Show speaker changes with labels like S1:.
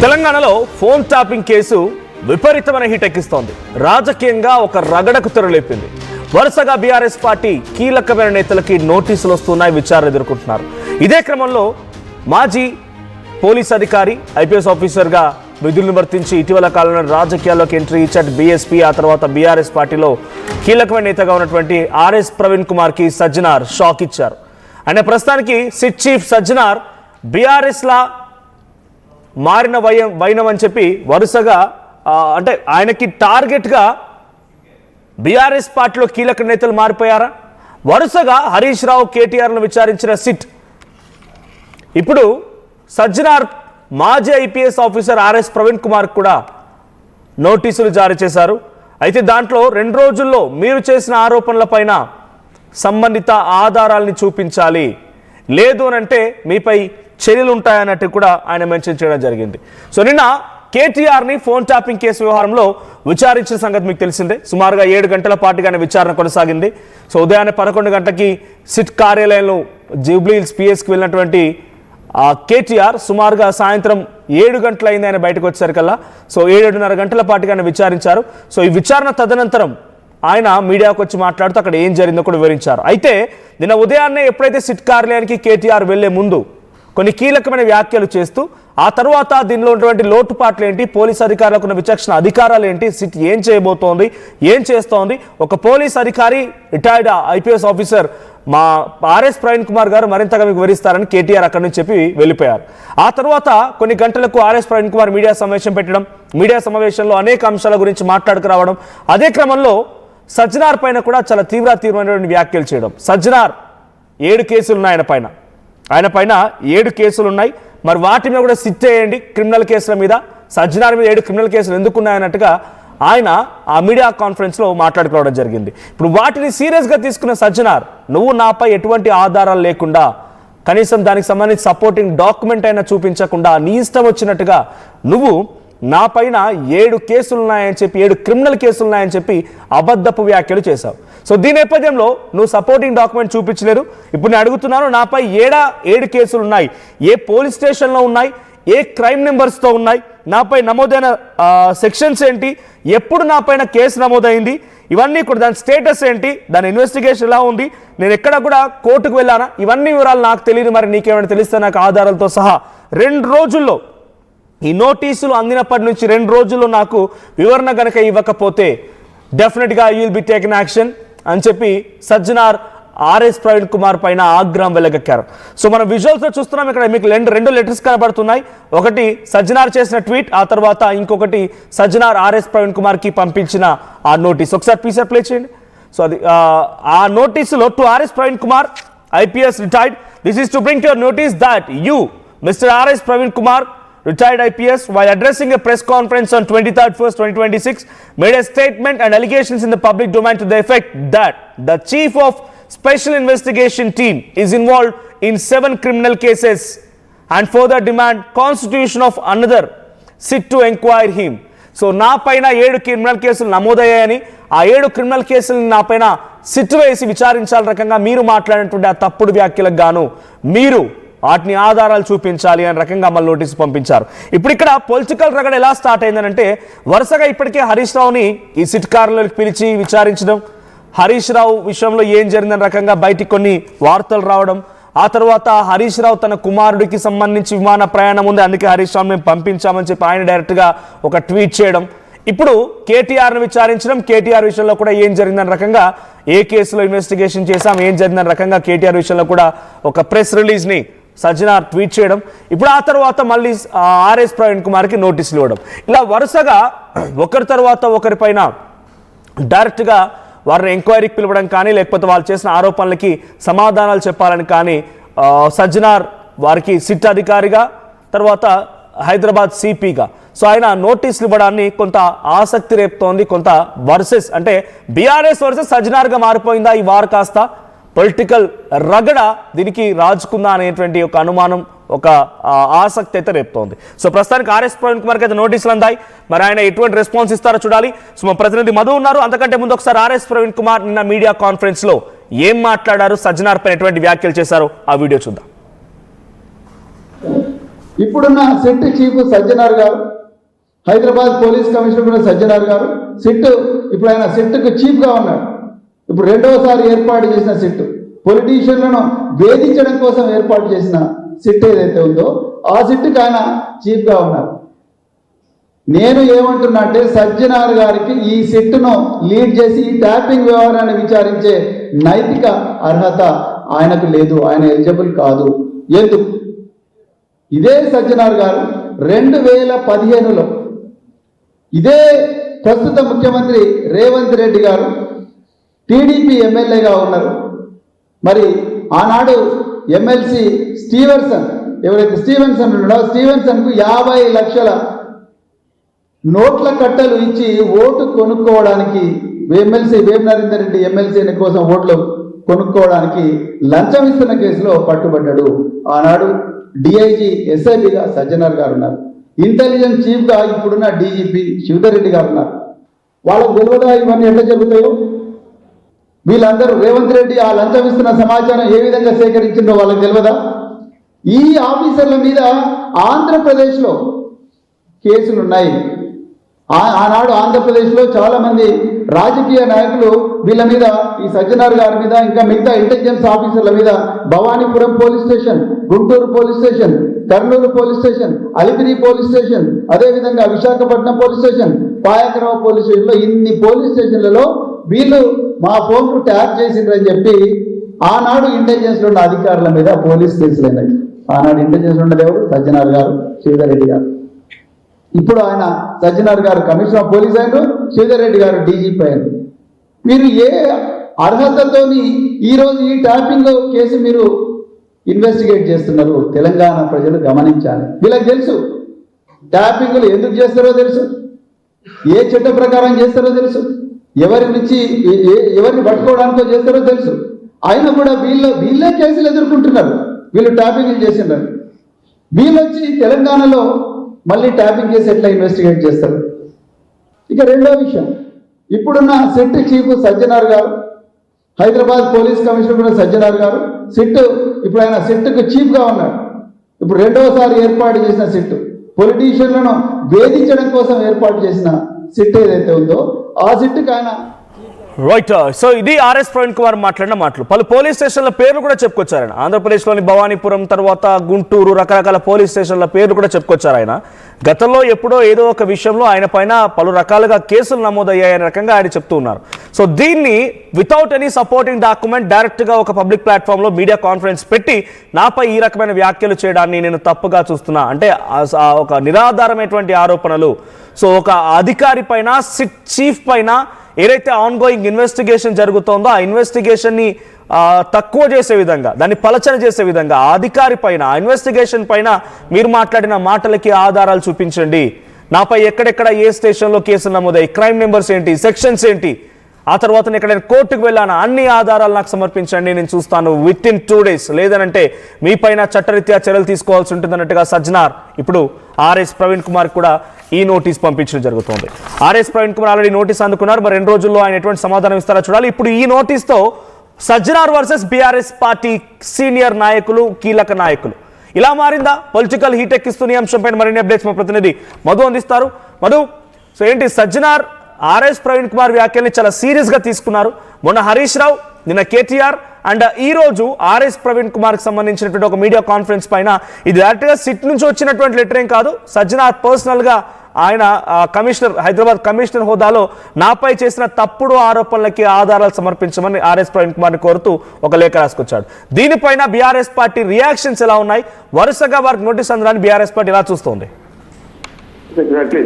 S1: తెలంగాణలో phone tapping case విపరీతమైన hit ఎక్కిస్తోంది. రాజకీయంగా ఒక రగడకు తెరలేపింది. వరుసగా బీఆర్ఎస్ పార్టీ కీలకమైన నేతలకి నోటీసులు వస్తున్నాయి, విచారణ ఎదుర్కొంటున్నారు. ఇదే క్రమంలో మాజీ పోలీస్ అధికారి ఐపీఎస్ ఆఫీసర్గా విధులు నిర్వర్తించి ఇటీవల కాలంలో రాజకీయాల్లోకి ఎంట్రీ ఇచ్చాడు బీఎస్పీ. ఆ తర్వాత బీఆర్ఎస్ పార్టీలో కీలకమైన నేతగా ఉన్నటువంటి ఆర్ఎస్ ప్రవీణ్ కుమార్కి సజ్జనార్ షాక్ ఇచ్చారు. ఆయన ప్రస్తుతానికి సిట్ చీఫ్ సజ్జనార్ బీఆర్ఎస్లా మారిన వైనం అని చెప్పి వరుసగా అంటే ఆయనకి టార్గెట్గా బీఆర్ఎస్ పార్టీలో కీలక నేతలు మారిపోయారా? వరుసగా హరీష్ రావు, కేటీఆర్ను విచారించిన సిట్ ఇప్పుడు సజ్జనార్ మాజీ IPS officer RS Praveen Kumar కూడా నోటీసులు జారీ చేశారు. అయితే దాంట్లో 2 రోజుల్లో మీరు చేసిన ఆరోపణలపైన సంబంధిత ఆధారాలని చూపించాలి, లేదు అనంటే మీపై చర్యలు ఉంటాయన్నట్టు కూడా ఆయన మెన్షన్ చేయడం జరిగింది. సో నిన్న కేటీఆర్ని ఫోన్ ట్యాపింగ్ కేసు వ్యవహారంలో విచారించిన సంగతి మీకు తెలిసిందే. సుమారుగా 7 గంటల పాటుగానే విచారణ కొనసాగింది. సో ఉదయాన్నే 11 గంటలకి సిట్ కార్యాలయంలో జూబ్లీ హిల్స్ పిఎస్కి వెళ్ళినటువంటి కేటీఆర్ సుమారుగా సాయంత్రం 7 గంటలైంది ఆయన బయటకు వచ్చేసరికల్లా. సో 7:30 గంటల పాటుగానే విచారించారు. సో ఈ విచారణ తదనంతరం ఆయన మీడియాకు వచ్చి మాట్లాడుతూ అక్కడ ఏం జరిగిందో కూడా వివరించారు. అయితే నిన్న ఉదయాన్నే ఎప్పుడైతే సిట్ కార్యాలయానికి కేటీఆర్ వెళ్లే ముందు కొన్ని కీలకమైన వ్యాఖ్యలు చేస్తూ ఆ తర్వాత దీనిలో ఉన్నటువంటి లోటుపాట్లు ఏంటి, పోలీస్ అధికారులకు ఉన్న విచక్షణ అధికారాలు ఏంటి, సిట్ ఏం చేయబోతోంది, ఏం చేస్తోంది, ఒక పోలీస్ అధికారి రిటైర్డ్ ఐపీఎస్ ఆఫీసర్ మా ఆర్ఎస్ ప్రవీణ్ కుమార్ గారు మరింతగా మీకు వివరిస్తారని కేటీఆర్ అక్కడి నుంచి చెప్పి వెళ్ళిపోయారు. ఆ తర్వాత కొన్ని గంటలకు ఆర్ఎస్ ప్రవీణ్ కుమార్ మీడియా సమావేశం పెట్టడం, మీడియా సమావేశంలో అనేక అంశాల గురించి మాట్లాడుకురావడం, అదే క్రమంలో సజ్జనార్ పైన కూడా చాలా తీవ్రమైనటువంటి వ్యాఖ్యలు చేయడం. సజ్జనార్ 7 కేసులు ఉన్నాయి ఆయన పైన 7 కేసులు ఉన్నాయి. మరి వాటి మీద కూడా సిట్ చేయండి క్రిమినల్ కేసుల మీద. సజ్జనార్ మీద 7 క్రిమినల్ కేసులు ఎందుకున్నాయన్నట్టుగా ఆయన ఆ మీడియా కాన్ఫరెన్స్లో మాట్లాడుకోవడం జరిగింది. ఇప్పుడు వాటిని సీరియస్గా తీసుకున్న సజ్జనార్, నువ్వు నాపై ఎటువంటి ఆధారాలు లేకుండా, కనీసం దానికి సంబంధించి సపోర్టింగ్ డాక్యుమెంట్ అయినా చూపించకుండా నీ ఇష్టం వచ్చినట్టుగా నువ్వు నా పైన 7 కేసులు ఉన్నాయని చెప్పి 7 క్రిమినల్ కేసులు ఉన్నాయని చెప్పి అబద్ధపు వ్యాఖ్యలు చేశావు. సో దీని నేపథ్యంలో నువ్వు సపోర్టింగ్ డాక్యుమెంట్ చూపించలేరు. ఇప్పుడు నేను అడుగుతున్నాను, నాపై 7 కేసులు ఉన్నాయి, ఏ పోలీస్ స్టేషన్లో ఉన్నాయి, ఏ క్రైమ్ నెంబర్స్తో ఉన్నాయి, నాపై నమోదైన సెక్షన్స్ ఏంటి, ఎప్పుడు నా పైన కేసు నమోదైంది, ఇవన్నీ కూడా దాని స్టేటస్ ఏంటి, దాని ఇన్వెస్టిగేషన్ ఎలా ఉంది, నేను ఎక్కడ కూడా కోర్టుకు వెళ్ళానా, ఇవన్నీ వివరాలు నాకు తెలియదు. మరి నీకేమైనా తెలిస్తే నాకు ఆధారాలతో సహా 2 రోజుల్లో, ఈ నోటీసులు అందినప్పటి నుంచి 2 రోజుల్లో నాకు వివరణ గనక ఇవ్వకపోతే డెఫినెట్గా you will be taken action అని చెప్పి సజ్జనార్ ఆర్ఎస్ ప్రవీణ్ కుమార్ పైన ఆగ్రహం వెలగక్కారు. సో మనం విజువల్స్లో చూస్తున్నాం, ఇక్కడ మీకు 2 లెటర్స్ కనబడుతున్నాయి. ఒకటి సజ్జనార్ చేసిన ట్వీట్, ఆ తర్వాత ఇంకొకటి సజ్జనార్ ఆర్ఎస్ ప్రవీణ్ కుమార్కి పంపించిన ఆ నోటీస్. ఒకసారి పీసర్ ప్లే చేయండి. సో అది ఆ నోటీసులో, to RS Praveen Kumar IPS retired, this is to bring to your notice that you mister RS Praveen Kumar retired IPS, while addressing a press conference on 23rd 1st 2026, made a statement and allegations in the public domain to the effect that the chief of special investigation team is involved in 7 criminal cases and further demand constitution of another sit to inquire him. So నా పైన 7 criminal కేసులు నమోదయ్యాయని, ఆ 7 criminal కేసులను నా పైన SIT వేసి విచారించాల రకంగా మీరు మాట్లాడినటువంటి ఆ తప్పుడు వ్యాఖ్యలకు గాను మీరు వాటిని ఆధారాలు చూపించాలి అని రకంగా మళ్ళీ నోటీసు పంపించారు. ఇప్పుడు ఇక్కడ పొలిటికల్ రగడ ఎలా స్టార్ట్ అయిందనంటే, వరుసగా ఇప్పటికే హరీష్ రావుని ఈ సిట్ కార్యాలయానికి పిలిచి విచారించడం, హరీష్ రావు విషయంలో ఏం జరిగిందని రకంగా బయటికి కొన్ని వార్తలు రావడం, ఆ తర్వాత హరీష్ రావు తన కుమారుడికి సంబంధించి విమాన ప్రయాణం ఉంది, అందుకే హరీష్ రావు మేము పంపించామని చెప్పి ఆయన డైరెక్ట్గా ఒక ట్వీట్ చేయడం, ఇప్పుడు కేటీఆర్ను విచారించడం, కేటీఆర్ విషయంలో కూడా ఏం జరిగిందని రకంగా ఏ కేసులో ఇన్వెస్టిగేషన్ చేశాం, ఏం జరిగిందని రకంగా కేటీఆర్ విషయంలో కూడా ఒక ప్రెస్ రిలీజ్ని సజ్జనార్ ట్వీట్ చేయడం, ఇప్పుడు ఆ తర్వాత మళ్ళీ ఆర్ఎస్ ప్రవీణ్ కుమార్కి నోటీసులు ఇవ్వడం, ఇలా వరుసగా ఒకరి తర్వాత ఒకరిపైన డైరెక్ట్గా వారిని ఎంక్వైరీకి పిలవడం కానీ, లేకపోతే వాళ్ళు చేసిన ఆరోపణలకి సమాధానాలు చెప్పాలని కానీ సజ్జనార్ వారికి సిట్ అధికారిగా, తర్వాత హైదరాబాద్ సిపిగా సో ఆయన నోటీసులు ఇవ్వడాన్ని కొంత ఆసక్తి రేపుతోంది. కొంత వర్సెస్ అంటే బీఆర్ఎస్ వర్సెస్ సజ్జనార్గా మారిపోయిందా ఈ వార్ కాస్త? పొలిటికల్ రగడ దీనికి రాజుకుందా అనేటువంటి ఒక అనుమానం, ఒక ఆసక్తి అయితే రేపుతోంది. సో ప్రస్తుతానికి ఆర్ఎస్ ప్రవీణ్ కుమార్కి అయితే నోటీసులు అందాయి. మరి ఆయన ఎటువంటి రెస్పాన్స్ ఇస్తారో చూడాలి. సో మా ప్రతినిధి మధు ఉన్నారు. అంతకంటే ముందు ఒకసారి ఆర్ఎస్ ప్రవీణ్ కుమార్ నిన్న మీడియా కాన్ఫరెన్స్లో ఏం మాట్లాడారు, సజ్జనార్ పైన ఎటువంటి వ్యాఖ్యలు చేశారో ఆ వీడియో చూద్దాం.
S2: ఇప్పుడున్న సిట్ చీఫ్ సజ్జనార్ గారు, హైదరాబాద్ పోలీస్ కమిషనర్ కూడా సజ్జనార్ గారు, సిట్ ఇప్పుడు ఆయన సిట్కు చీఫ్గా ఉన్నాడు. ఇప్పుడు రెండవసారి ఏర్పాటు చేసిన సిట్, పొలిటీషియన్లను వేధించడం కోసం ఏర్పాటు చేసిన సిట్ ఏదైతే ఉందో ఆ సిట్కి ఆయన చీఫ్గా ఉన్నారు. నేను ఏమంటున్నా అంటే సజ్జనార్ గారికి ఈ సిట్ను లీడ్ చేసి ఈ ట్యాపింగ్ వ్యవహారాన్ని విచారించే నైతిక అర్హత ఆయనకు లేదు, ఆయన ఎలిజిబుల్ కాదు. ఎందుకు? ఇదే సజ్జనార్ గారు 2015లో ఇదే ప్రస్తుత ముఖ్యమంత్రి రేవంత్ రెడ్డి గారు టీడీపీ ఎమ్మెల్యేగా ఉన్నారు. మరి ఆనాడు ఎమ్మెల్సీ స్టీవెన్సన్, ఎవరైతే స్టీవెన్సన్ ఉన్నాడో స్టీవెన్సన్కు 50 లక్షల నోట్ల కట్టలు ఇచ్చి ఓటు కొనుక్కోవడానికి, ఎమ్మెల్సీ వేం నరేందర్ రెడ్డి ఎమ్మెల్సీ కోసం ఓట్లు కొనుక్కోవడానికి లంచం ఇస్తున్న కేసులో పట్టుబడ్డాడు. ఆనాడు డిఐజీ ఎస్ఐబిగా సజ్జనార్ గారు ఉన్నారు. ఇంటెలిజెన్స్ చీఫ్గా ఇప్పుడున్న డీజీపీ శివధర్ రెడ్డి గారు ఉన్నారు. వాళ్ళకు తెలియదా ఇవన్నీ ఎట్లా జరుగుతాయో? వీళ్ళందరూ రేవంత్ రెడ్డి ఆ లంచం ఇస్తున్న సమాచారం ఏ విధంగా సేకరించిందో వాళ్ళకి తెలియదా? ఈ ఆఫీసర్ల మీద ఆంధ్రప్రదేశ్లో కేసులు ఉన్నాయి. ఆనాడు ఆంధ్రప్రదేశ్లో చాలా మంది రాజకీయ నాయకులు వీళ్ళ మీద, ఈ సజ్జనార్ గారి మీద, ఇంకా మిగతా ఇంటెలిజెన్స్ ఆఫీసర్ల మీద Bhavanipuram police station, Guntur police station, Kurnool police station, Alipiri police station, అదేవిధంగా Visakhapatnam police station, Payakarao police స్టేషన్లో ఇన్ని పోలీస్ స్టేషన్లలో వీళ్ళు మా ఫోన్కు ట్యాప్ చేసిండ్రని చెప్పి ఆనాడు ఇంటెలిజెన్స్లో ఉన్న అధికారుల మీద పోలీస్ కేసులు అయినాయి. ఆనాడు ఇంటెలిజెన్స్ ఉన్నది ఎవరు? సజ్జనార్ గారు, శ్రీధర్ రెడ్డి గారు. ఇప్పుడు ఆయన సజ్జనార్ గారు కమిషనర్ ఆఫ్ పోలీస్ అయినారు, శ్రీధర్ రెడ్డి గారు డీజీపీ అయినారు. మీరు ఏ అర్హతతోని ఈరోజు ఈ ట్యాపింగ్ కేసు మీరు ఇన్వెస్టిగేట్ చేస్తున్నారు? తెలంగాణ ప్రజలు గమనించాలి. వీళ్ళకి తెలుసు ట్యాపింగ్లు ఎందుకు చేస్తారో తెలుసు, ఏ చట్ట ప్రకారం చేస్తారో తెలుసు, ఎవరి నుంచి ఎవరిని పట్టుకోవడానికో చేస్తారో తెలుసు. అయినా కూడా వీళ్ళే కేసులు ఎదుర్కొంటున్నారు. వీళ్ళు ట్యాపింగ్లు చేసినారు. వీళ్ళు వచ్చి తెలంగాణలో మళ్ళీ ట్యాపింగ్ కేసు ఎట్లా ఇన్వెస్టిగేట్ చేస్తారు? ఇక రెండో విషయం, ఇప్పుడున్న సిట్ చీఫ్ సజ్జనార్ గారు, హైదరాబాద్ పోలీస్ కమిషనర్ కూడా సజ్జనార్ గారు, సిట్ ఇప్పుడు ఆయన సిట్కు చీఫ్గా ఉన్నాడు. ఇప్పుడు రెండవసారి ఏర్పాటు చేసిన సిట్, పొలిటీషియన్లను వేధించడం కోసం ఏర్పాటు చేసిన సిట్ ఏదైతే ఉందో ఆ సిట్కి ఆయన
S1: రైట్. సో ఇది ఆర్ఎస్ ప్రవీణ్ కుమార్ మాట్లాడిన మాటలు. పలు పోలీస్ స్టేషన్ల పేర్లు కూడా చెప్పుకొచ్చారు ఆయన. ఆంధ్రప్రదేశ్లోని భవానీపురం, తర్వాత గుంటూరు, రకరకాల పోలీస్ స్టేషన్ల పేర్లు కూడా చెప్పుకొచ్చారు ఆయన. గతంలో ఎప్పుడో ఏదో ఒక విషయంలో ఆయన పైన పలు రకాలుగా కేసులు నమోదయ్యాయనే రకంగా ఆయన చెప్తూ ఉన్నారు. సో దీన్ని వితౌట్ ఎనీ సపోర్టింగ్ డాక్యుమెంట్ డైరెక్ట్గా ఒక పబ్లిక్ ప్లాట్ఫామ్లో మీడియా కాన్ఫరెన్స్ పెట్టి నాపై ఈ రకమైన వ్యాఖ్యలు చేయడాన్ని నేను తప్పుగా చూస్తున్నా అంటే ఒక నిరాధారమైనటువంటి ఆరోపణలు. సో ఒక అధికారి పైన, సిట్ చీఫ్ పైన ఏదైతే ఆన్ గోయింగ్ ఇన్వెస్టిగేషన్ జరుగుతోందో ఆ ఇన్వెస్టిగేషన్ని తక్కువ చేసే విధంగా, దాన్ని పలచన చేసే విధంగా ఆ అధికారి పైన, ఆ ఇన్వెస్టిగేషన్ పైన మీరు మాట్లాడిన మాటలకి ఆధారాలు చూపించండి, నాపై ఎక్కడెక్కడ ఏ స్టేషన్లో కేసులు నమోదాయి, క్రైమ్ నెంబర్స్ ఏంటి, సెక్షన్స్ ఏంటి, ఆ తర్వాత నేను ఎక్కడైనా కోర్టుకు వెళ్ళాను, అన్ని ఆధారాలు నాకు సమర్పించండి, నేను చూస్తాను విత్ ఇన్ 2 days, లేదనంటే మీ పైన చట్టరీత్యా చర్యలు తీసుకోవాల్సి ఉంటుందన్నట్టుగా సజ్జనార్ ఇప్పుడు ఆర్ఎస్ ప్రవీణ్ కుమార్ కూడా ఈ నోటీస్ పంపించడం జరుగుతోంది. RS Praveen Kumar already notice అందుకున్నారు. మరి 2 రోజుల్లో ఆయన ఎటువంటి సమాధానం ఇస్తారో చూడాలి. ఇప్పుడు ఈ నోటీస్తో Sajjanar versus BRS party senior నాయకులు, కీలక నాయకులు ఇలా మారిందా? పొలిటికల్ హీట్ ఎక్కిస్తున్న అంశంపై మరిన్ని అప్డేట్స్ మా ప్రతినిధి మధు అందిస్తారు. మధు, సో ఏంటి సజ్జనార్ ఆర్ఎస్ ప్రవీణ్ కుమార్ వ్యాఖ్యల్ని చాలా సీరియస్గా తీసుకున్నారు. మొన్న హరీష్ రావు, నిన్న కేటీఆర్ అండ్ ఈ రోజు ఆర్ఎస్ ప్రవీణ్ కుమార్కి సంబంధించినటువంటి ఒక మీడియా కాన్ఫరెన్స్ పైన ఇది డైరెక్ట్గా సిట్ నుంచి వచ్చినటువంటి లెటర్ ఏం కాదు. సజ్జనార్ పర్సనల్గా ఆయన కమిషనర్, హైదరాబాద్ కమిషనర్ హోదాలో నాపై చేసిన తప్పుడు ఆరోపణలకి ఆధారాలు సమర్పించమని ఆర్ఎస్ ప్రవీణ్ కుమార్ని కోరుతూ ఒక లేఖ రాసుకొచ్చాడు. దీనిపైన బీఆర్ఎస్ పార్టీ రియాక్షన్స్ ఎలా ఉన్నాయి? వరుసగా వారికి నోటీస్ అందడాన్ని బీఆర్ఎస్ పార్టీ ఎలా చూస్తోంది?
S3: Exactly.